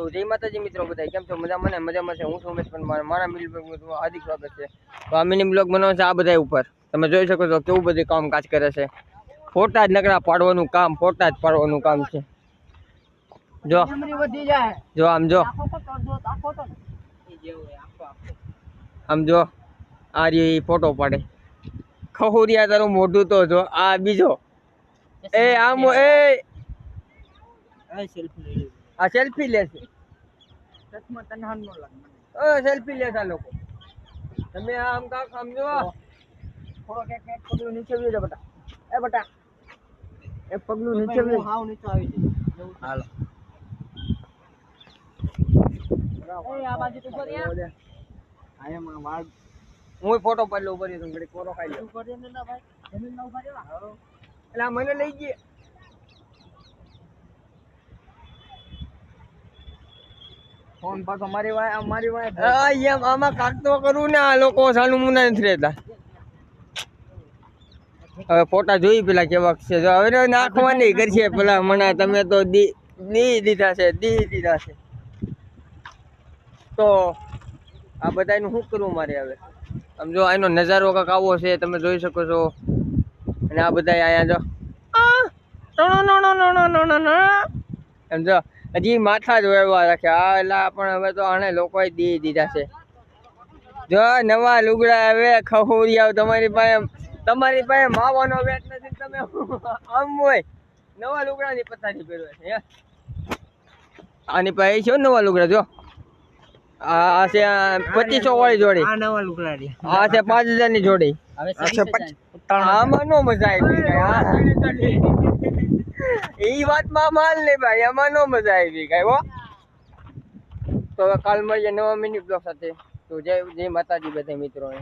જય માતાજી મિત્રો બધા કેમ છો મજામાં છે હું છું ઉમેશ પણ મારા મિની બ્લોગ માં હાર્દિક સ્વાગત છે તો આ મિની બ્લોગ બનાવે છે આ બધા ઉપર તમે જોઈ શકો છો કેવું બધું કામ કાજ કરે છે ફોટા જ નકરા પાડવાનું કામ છે જો જો આમ જો આમ જો આ રી ફોટો પાડે ખહુરિયા તારું મોઢું તો જો આ બીજો એ આમ એ આ સેલ્ફી લે છે સેલ્ફી લે છે આ લોકો તમે આમ કાક આમ જો થોડો એક પગલું નીચે આવી જા બટા એક પગલું નીચે હાવ નીચે આવી જાય હાલો એ આ બાજુ તો બોલ્યા આયા માં વાળ હું ફોટો પાડલો ઉપર તો ઘડી કોરો ખાઈ લે ઉપર ને ના ભાઈ જમીન ના ઉભા રહેવા એટલે આ મને લઈ ગયે ફોન પાછો મારી વાય એમ આમાં કાક તો કરું ને આ લોકો સાનું મુના નથી રહેતા હવે ફોટા જોઈ પેલા કેવા છે જો હવે નાખવાની કરશે પેલા મને તમે તો દી દીધા છે તો આ બધાનું શું કરવું મારે હવે આમ જો આનો નજારો કાંક આવો છે તમે જોઈ શકો છો અને આ બધા અહીંયા જો એમ જો હજી માથા જ વેરવા રાખે આ એટલે પણ હવે તો આને લોકોએ દી દીધા છે જો નવા લુગડા હવે ખહુરિયા તમારી પાસે માવાનો વેટ નથી તમે આમ હોય નવા લુગડાની પથારી પહેરવે છે આની પાસે છે નવા લુગડા જો આ છે 2500 વાળી જોડી આ નવા લુગડા આ છે 5000 ની જોડી આમાં નો મજા આવી એ વાતમાં માલ ને ભાઈ એમાં નો મજા આવી કઈ હો તો હવે કાલ મળીએ નવા મિની બ્લોગ સાથે તો જય માતાજી બધા મિત્રોને